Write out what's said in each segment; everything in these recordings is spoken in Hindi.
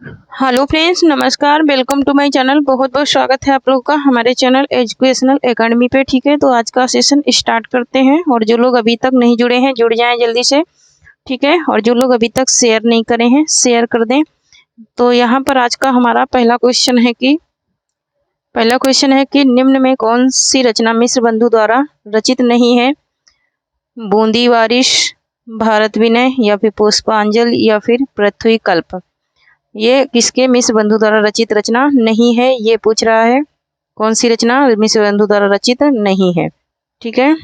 हेलो फ्रेंड्स, नमस्कार। Welcome to my channel. बहुत बहुत स्वागत है आप लोगों का हमारे चैनल एजुकेशनल एकेडमी पे। ठीक है, तो आज का सेशन स्टार्ट करते हैं। और जो लोग अभी तक नहीं जुड़े हैं, जुड़ जाएं जल्दी से। ठीक है, और जो लोग अभी तक शेयर नहीं करे हैं, शेयर कर दें। तो यहाँ पर आज का हमारा पहला क्वेश्चन है कि निम्न में कौन सी रचना मिश्र बंधु द्वारा रचित नहीं है? बूंदी बारिश, भारत विनय, या फिर पुष्पांजलि, या फिर पृथ्वी कल्प। ये किसके मिश्र बंधु द्वारा रचित रचना नहीं है, ये पूछ रहा है। कौन सी रचना मिश्र बंधु द्वारा रचित नहीं है? ठीक है,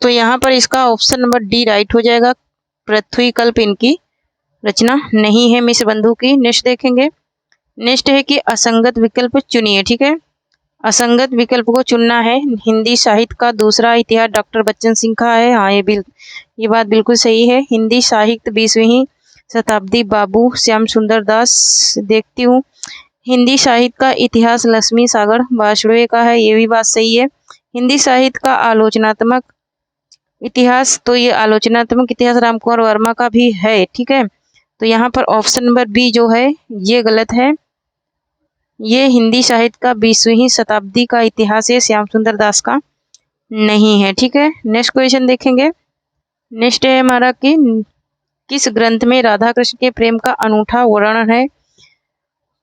तो यहाँ पर इसका ऑप्शन नंबर डी राइट हो जाएगा। पृथ्वी कल्प इनकी रचना नहीं है मिश्र बंधु की। नेक्स्ट देखेंगे। नेक्स्ट है कि असंगत विकल्प चुनिए। ठीक है, असंगत विकल्प को चुनना है। हिंदी साहित्य का दूसरा इतिहास डॉक्टर बच्चन सिंह का है। हाँ, ये बात बिल्कुल सही है। हिंदी साहित्य 20वीं शताब्दी बाबू श्याम सुंदर दास। देखती हूँ। हिंदी साहित्य का इतिहास लक्ष्मी सागर वासुदेव का है। ये भी बात सही है। हिंदी साहित्य का आलोचनात्मक इतिहास, तो ये आलोचनात्मक इतिहास रामकुमार वर्मा का भी है। ठीक है, तो यहाँ पर ऑप्शन नंबर बी जो है ये गलत है। ये हिंदी साहित्य का 20वीं शताब्दी का इतिहास है, श्याम सुंदर दास का नहीं है। ठीक है, नेक्स्ट क्वेश्चन देखेंगे। नेक्स्ट है हमारा कि किस ग्रंथ में राधा कृष्ण के प्रेम का अनूठा वर्णन है?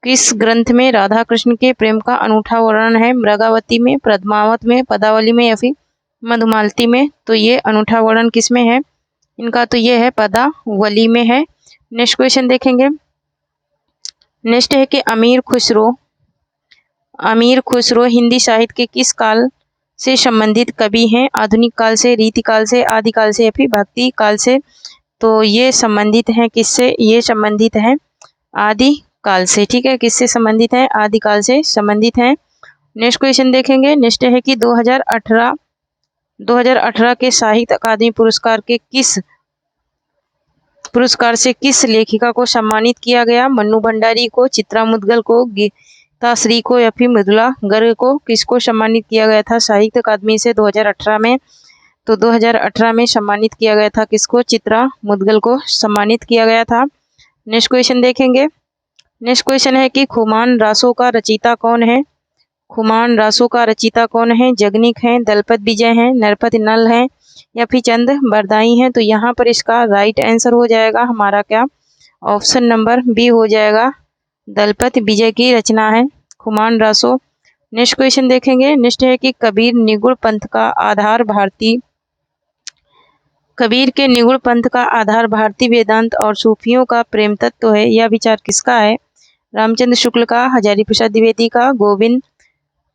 किस ग्रंथ में राधा कृष्ण के प्रेम का अनूठा वर्णन है? मृगावती में, पद्मावत में, पदावली में, या फिर मधुमालती में? तो ये अनूठा वर्णन किस में है इनका? तो ये है पदावली में है। नेक्स्ट क्वेश्चन देखेंगे। नेक्स्ट है कि अमीर खुसरो हिंदी साहित्य के किस काल से संबंधित कवि हैं? आधुनिक काल से, रीतिकाल से, आदिकाल से, या फिर भक्ति काल से? तो ये संबंधित हैं किससे? ये संबंधित हैं आदिकाल से। ठीक है, किससे संबंधित है? आदिकाल से संबंधित हैं। नेक्स्ट क्वेश्चन देखेंगे। नेक्स्ट है कि 2018 के साहित्य अकादमी पुरस्कार से किस लेखिका को सम्मानित किया गया? मन्नू भंडारी को, चित्रा मुद्गल को, गीताश्री को, या फिर मृदुला गर्ग को? किसको सम्मानित किया गया था साहित्य अकादमी से 2018 में? तो 2018 में सम्मानित किया गया था किसको? चित्रा मुद्गल को सम्मानित किया गया था। नेक्स्ट क्वेश्चन देखेंगे। नेक्स्ट क्वेश्चन है कि खुमान रासों का रचयिता कौन है? खुमान रासों का रचयिता कौन है? जगनिक हैं, दलपत विजय हैं, नरपत नल हैं, या फिर चंद बरदाई हैं? तो यहाँ पर इसका राइट आंसर हो जाएगा हमारा क्या? ऑप्शन नंबर बी हो जाएगा। दलपत विजय की रचना है खुमान रासो। नेक्स्ट क्वेश्चन देखेंगे। नेक्स्ट है कि कबीर के निगुण पंथ का आधार भारतीय वेदांत और सूफियों का प्रेम तत्व है। यह विचार किसका है? रामचंद्र शुक्ल का, हजारी प्रसाद द्विवेदी का, गोविंद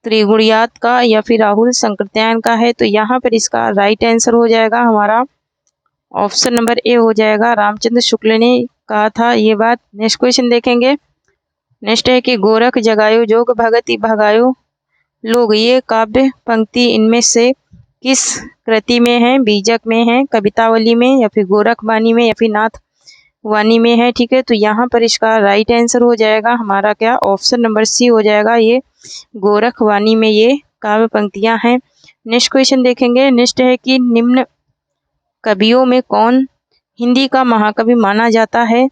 त्रिगुणियात का, या फिर राहुल संकृत्यायन का है? तो यहाँ पर इसका राइट आंसर हो जाएगा हमारा ऑप्शन नंबर ए हो जाएगा। रामचंद्र शुक्ल ने कहा था ये बात। नेक्स्ट क्वेश्चन देखेंगे। नेक्स्ट है कि गोरख जगायो जोग भगति भगायो लोग, ये काव्य पंक्ति इनमें से किस कृति में है? बीजक में है, कवितावली में, या फिर गोरख वाणी में, या फिर नाथ वाणी में है? ठीक है, तो यहाँ पर इसका राइट आंसर हो जाएगा हमारा क्या? ऑप्शन नंबर सी हो जाएगा। ये गोरख वाणी में ये काव्य पंक्तियां हैं। नेक्स्ट क्वेश्चन देखेंगे। नेक्स्ट है कि निम्न कवियों में कौन हिंदी का महाकवि माना जाता है?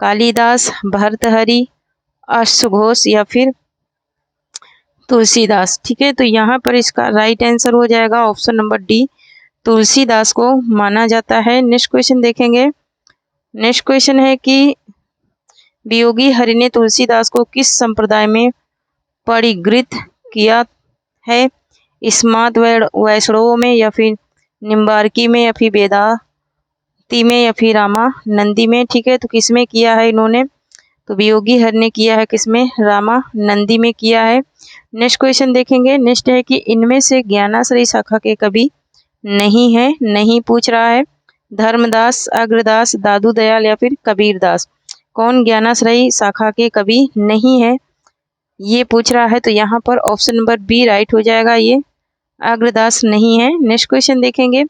कालिदास, भर्तृहरि, अश्वघोष, या फिर तुलसीदास? ठीक है, तो यहाँ पर इसका राइट आंसर हो जाएगा ऑप्शन नंबर डी। तुलसीदास को माना जाता है। नेक्स्ट क्वेश्चन देखेंगे। नेक्स्ट क्वेश्चन है कि वियोगी हरि ने तुलसीदास को किस संप्रदाय में परिगृहित किया है? स्मार्त वैष्णवों में, या फिर निम्बार्की में, या फिर वेदांती में, या फिर रामानंदी में? ठीक है, तो किस में किया है इन्होंने? तो वियोगी हर ने किया है किसमें? रामानंदी में किया है। नेक्स्ट क्वेश्चन देखेंगे। नेक्स्ट है कि इनमें से ज्ञानाश्रयी शाखा के कवि नहीं है, नहीं पूछ रहा है। धर्मदास, अग्रदास, दादू दयाल, या फिर कबीरदास? कौन ज्ञानाश्रयी शाखा के कवि नहीं है ये पूछ रहा है। तो यहाँ पर ऑप्शन नंबर बी राइट हो जाएगा। ये अग्रदास नहीं है। नेक्स्ट क्वेश्चन देखेंगे।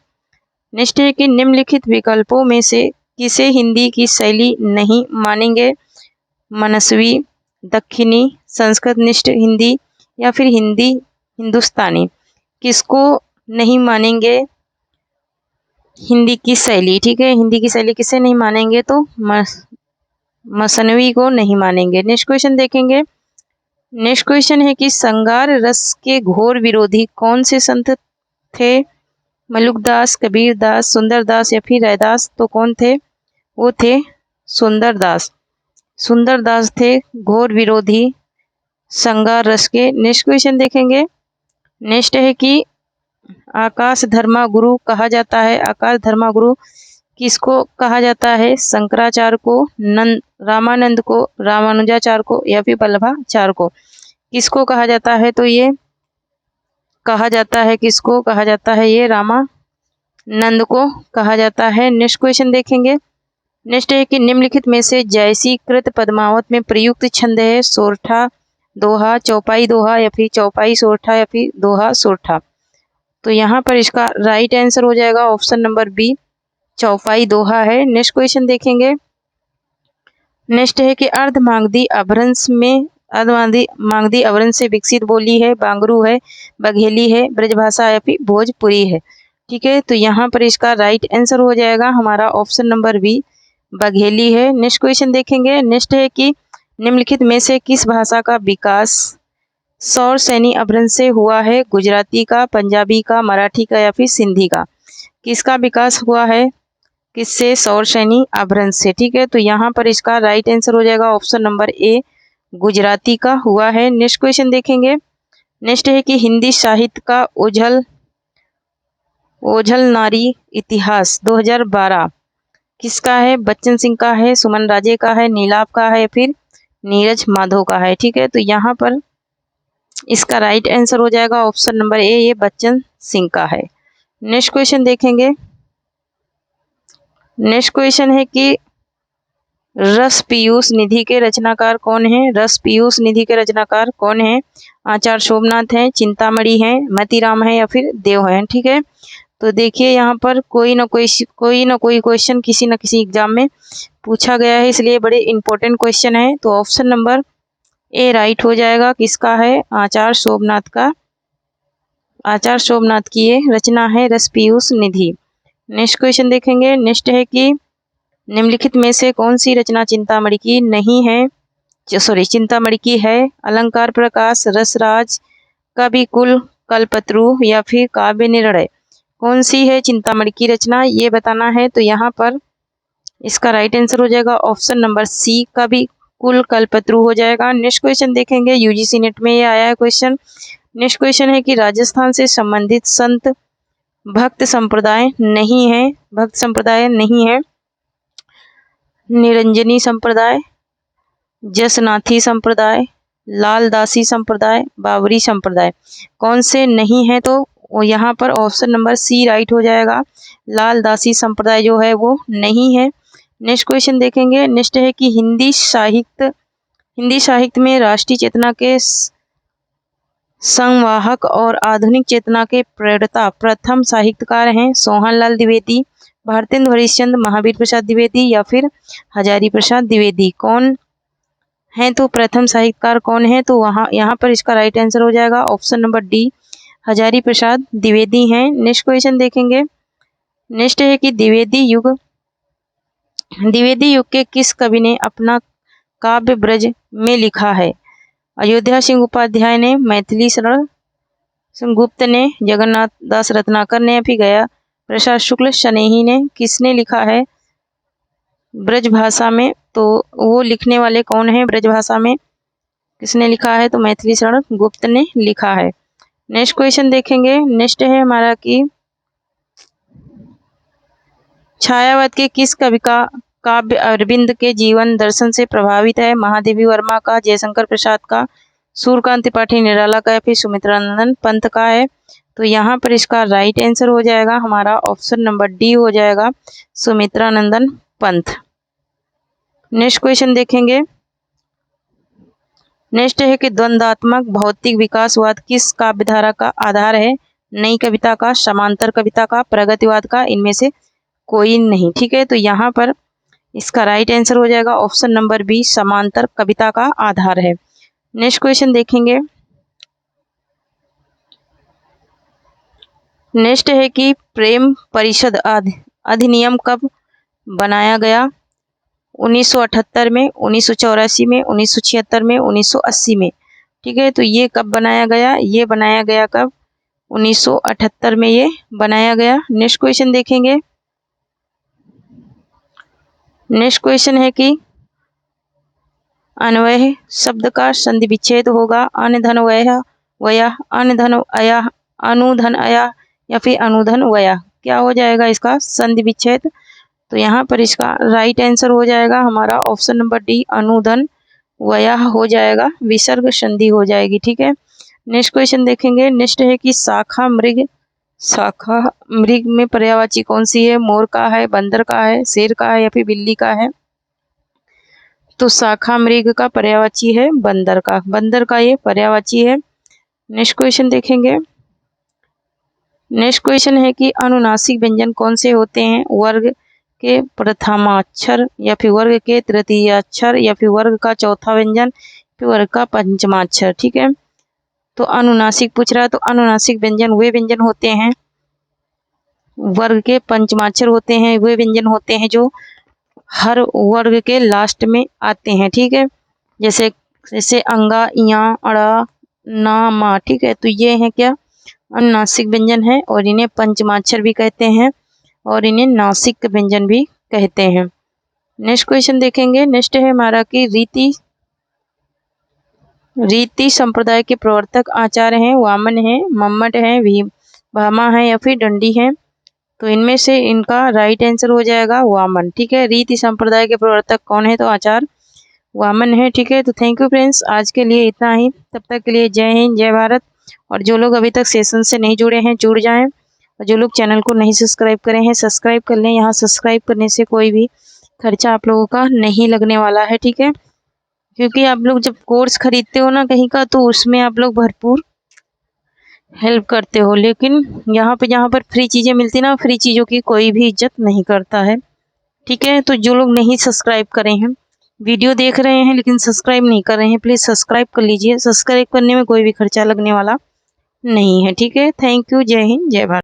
नेक्स्ट है कि निम्नलिखित विकल्पों में से किसे हिंदी की शैली नहीं मानेंगे? मनस्वी, दक्षिणी, संस्कृत निष्ठ हिंदी या फिर हिंदी हिंदुस्तानी। किसको नहीं मानेंगे? हिंदी की शैली, ठीक है, हिंदी की शैली किसे नहीं मानेंगे? तो मसनवी को नहीं मानेंगे। नेक्स्ट क्वेश्चन देखेंगे। नेक्स्ट क्वेश्चन है कि श्रृंगार रस के घोर विरोधी कौन से संत थे? मलुकदास, कबीरदास, सुंदरदास या फिर रैदास। तो कौन थे? वो थे सुंदरदास। सुंदरदास थे घोर विरोधी श्रृंगार रस के। नेक्स्ट क्वेश्चन देखेंगे। नेक्स्ट है कि आकाश धर्मा गुरु कहा जाता है। आकाश धर्मा गुरु किसको कहा जाता है? शंकराचार्य को, रामानंद को, रामानुजाचार्य को या फिर वल्लभाचार्य को। किसको कहा जाता है? तो ये कहा जाता है, किसको कहा जाता है? ये रामानंद को कहा जाता है। नेक्स्ट क्वेश्चन देखेंगे। नेक्स्ट है कि निम्नलिखित में से जैसी कृत पद्मावत में प्रयुक्त छंद है सोरठा दोहा, चौपाई दोहा या फिर चौपाई सोरठा या फिर दोहा सोरठा। तो यहाँ पर इसका राइट आंसर हो जाएगा ऑप्शन नंबर बी, चौपाई दोहा है। नेक्स्ट क्वेश्चन देखेंगे। नेक्स्ट है कि अर्धमागधी अभ्रंश में अर्धमागधी अभ्रंश से विकसित बोली है बांगरू है, बघेली है, ब्रजभाषा या फिर भोजपुरी है। ठीक है, तो यहाँ पर इसका राइट आंसर हो जाएगा हमारा ऑप्शन नंबर बी, बघेली है। नेक्स्ट क्वेश्चन देखेंगे। नेक्स्ट है कि निम्नलिखित में से किस भाषा का विकास सौर सैनी अभ्रंश से हुआ है? गुजराती का, पंजाबी का, मराठी का या फिर सिंधी का। किसका विकास हुआ है? किससे? सौर सैनी अभ्रंश से। ठीक है, तो यहाँ पर इसका राइट आंसर हो जाएगा ऑप्शन नंबर ए, गुजराती का हुआ है। नेक्स्ट क्वेश्चन देखेंगे। नेक्स्ट है कि हिंदी साहित्य का ओझल नारी इतिहास 2012 किसका है? बच्चन सिंह का है, सुमन राजे का है, नीलाभ का है, फिर नीरज माधव का है। ठीक है, तो यहाँ पर इसका राइट आंसर हो जाएगा ऑप्शन नंबर ए, ये बच्चन सिंह का है। नेक्स्ट क्वेश्चन देखेंगे। नेक्स्ट क्वेश्चन है कि रस पीयूष निधि के रचनाकार कौन है? रस पीयूष निधि के रचनाकार कौन है? आचार्य शोभनाथ है, चिंतामणि है, मतीराम है या फिर देव है। ठीक है, तो देखिए यहाँ पर कोई ना कोई क्वेश्चन किसी न किसी एग्जाम में पूछा गया है, इसलिए बड़े इंपॉर्टेंट क्वेश्चन है। तो ऑप्शन नंबर ए राइट हो जाएगा। किसका है? आचार्य शोभनाथ का। आचार्य शोभनाथ की ये रचना है रस पीयूष निधि। नेक्स्ट क्वेश्चन देखेंगे। नेक्स्ट है कि निम्नलिखित में से कौन सी रचना चिंतामणि की नहीं है? चिंतामणि की है। अलंकार प्रकाश, रसराज, कवि कुल, कल्पत्रु या फिर काव्य निर्णय। कौन सी है चिंतामणि की रचना, ये बताना है। तो यहाँ पर इसका राइट आंसर हो जाएगा ऑप्शन नंबर सी, कवि कुल कल्पत्रु हो जाएगा। नेक्स्ट क्वेश्चन देखेंगे। यूजीसी नेट में ये आया है क्वेश्चन। नेक्स्ट क्वेश्चन है कि राजस्थान से संबंधित संत भक्त संप्रदाय नहीं है। भक्त संप्रदाय नहीं है। निरंजनी संप्रदाय, जसनाथी संप्रदाय, लालदासी संप्रदाय, बाबरी संप्रदाय। कौन से नहीं है? तो यहाँ पर ऑप्शन नंबर सी राइट हो जाएगा। लालदासी संप्रदाय जो है वो नहीं है। नेक्स्ट क्वेश्चन देखेंगे। नेक्स्ट है कि हिंदी साहित्य में राष्ट्रीय चेतना के संवाहक और आधुनिक चेतना के प्रेरता प्रथम साहित्यकार हैं सोहनलाल द्विवेदी, भारतेंदु हरिश्चंद्र, महावीर प्रसाद द्विवेदी या फिर हजारी प्रसाद द्विवेदी। कौन है? तो प्रथम साहित्यकार कौन है? तो यहाँ पर इसका राइट आंसर हो जाएगा option number D, Hazari Prasad Dwivedi हैं। नेक्स्ट क्वेश्चन देखेंगे। नेक्स्ट है कि द्विवेदी युग के किस कवि ने अपना काव्य ब्रज में लिखा है? अयोध्या सिंह उपाध्याय ने, मैथिली शरण गुप्त ने, जगन्नाथ दास रत्नाकर ने या फिर गया प्रसाद शुक्ल शनेही ने। किसने लिखा है ब्रज भाषा में? तो वो लिखने वाले कौन है ब्रज भाषा में? किसने लिखा है? तो मैथिली शरण गुप्त ने लिखा है। नेक्स्ट क्वेश्चन देखेंगे। नेक्स्ट है हमारा कि छायावत के किस कवि का काव्य अरविंद के जीवन दर्शन से प्रभावित है? महादेवी वर्मा का, जयशंकर प्रसाद का, सूर्यकांत त्रिपाठी निराला का या फिर सुमित्रानंदन पंत का है? तो यहाँ पर इसका राइट आंसर हो जाएगा हमारा ऑप्शन नंबर डी हो जाएगा, सुमित्रानंदन पंत। नेक्स्ट क्वेश्चन देखेंगे। नेक्स्ट है कि द्वंद्वात्मक भौतिक विकासवाद किस काव्यधारा का आधार है? नई कविता का, समांतर कविता का, प्रगतिवाद का, इनमें से कोई नहीं। ठीक है, तो यहाँ पर इसका राइट आंसर हो जाएगा ऑप्शन नंबर बी, समांतर कविता का आधार है। नेक्स्ट क्वेश्चन देखेंगे। नेक्स्ट है कि प्रेम परिषद अधिनियम कब बनाया गया? 1978 में, 1984 में, 1976 में, 1980 में। ठीक है, तो ये कब बनाया गया? ये बनाया गया कब? 1978 में ये बनाया गया। नेक्स्ट क्वेश्चन देखेंगे। नेक्स्ट क्वेश्चन है कि अन्वय शब्द का संधि विच्छेद होगा अनधन वयः, वयः, अनधन अयः, अनुधन अयः या फिर अनुधन वयः। क्या हो जाएगा इसका संधि विच्छेद? तो यहाँ पर इसका राइट आंसर हो जाएगा हमारा ऑप्शन नंबर डी, अनुधन वयः हो जाएगा, विसर्ग संधि हो जाएगी। ठीक है, नेक्स्ट क्वेश्चन देखेंगे। नेक्स्ट है कि शाखा मृग में पर्यायवाची कौन सी है? मोर का है, बंदर का है, शेर का है या फिर बिल्ली का है? तो शाखा मृग का पर्यायवाची है बंदर का, बंदर का ये पर्यायवाची है। नेक्स्ट क्वेश्चन देखेंगे। नेक्स्ट क्वेश्चन है कि अनुनासिक व्यंजन कौन से होते हैं? वर्ग के प्रथमाक्षर या फिर वर्ग के तृतीयाक्षर या फिर वर्ग का चौथा व्यंजन, फिर वर्ग का पंचमाक्षर। ठीक है, तो अनुनासिक पूछ रहा है, तो अनुनासिक व्यंजन वे व्यंजन होते हैं, वर्ग के पंचमाक्षर होते हैं वे व्यंजन होते हैं जो हर वर्ग के लास्ट में आते हैं। ठीक है, जैसे अंगा, इया, अड़ा, ना, मा। ठीक है, तो ये है क्या अनुनासिक व्यंजन है और इन्हें पंचमाक्षर भी कहते हैं और इन्हें नासिक व्यंजन भी कहते हैं। नेक्स्ट क्वेश्चन देखेंगे। नेक्स्ट है हमारा कि रीति संप्रदाय के प्रवर्तक आचार्य हैं, वामन है, मम्मट है, भामा है या फिर दंडी है? तो इनमें से इनका राइट आंसर हो जाएगा वामन। ठीक है, रीति संप्रदाय के प्रवर्तक कौन है? तो आचार्य वामन है। ठीक है, तो थैंक यू फ्रेंड्स, आज के लिए इतना ही। तब तक के लिए जय हिंद, जय भारत। और जो लोग अभी तक सेशन से नहीं जुड़े हैं जुड़ जाएं, और जो लोग चैनल को नहीं सब्सक्राइब करे हैं सब्सक्राइब कर लें। यहाँ सब्सक्राइब करने से कोई भी खर्चा आप लोगों का नहीं लगने वाला है। ठीक है, क्योंकि आप लोग जब कोर्स खरीदते हो ना कहीं का, तो उसमें आप लोग भरपूर हेल्प करते हो, लेकिन यहाँ पे जहाँ पर फ्री चीज़ें मिलती ना, फ्री चीज़ों की कोई भी इज्जत नहीं करता है। ठीक है, तो जो लोग नहीं सब्सक्राइब करे हैं, वीडियो देख रहे हैं लेकिन सब्सक्राइब नहीं कर रहे हैं, प्लीज़ सब्सक्राइब कर लीजिए। सब्सक्राइब करने में कोई भी खर्चा लगने वाला नहीं है। ठीक है, थैंक यू, जय हिंद, जय भारत।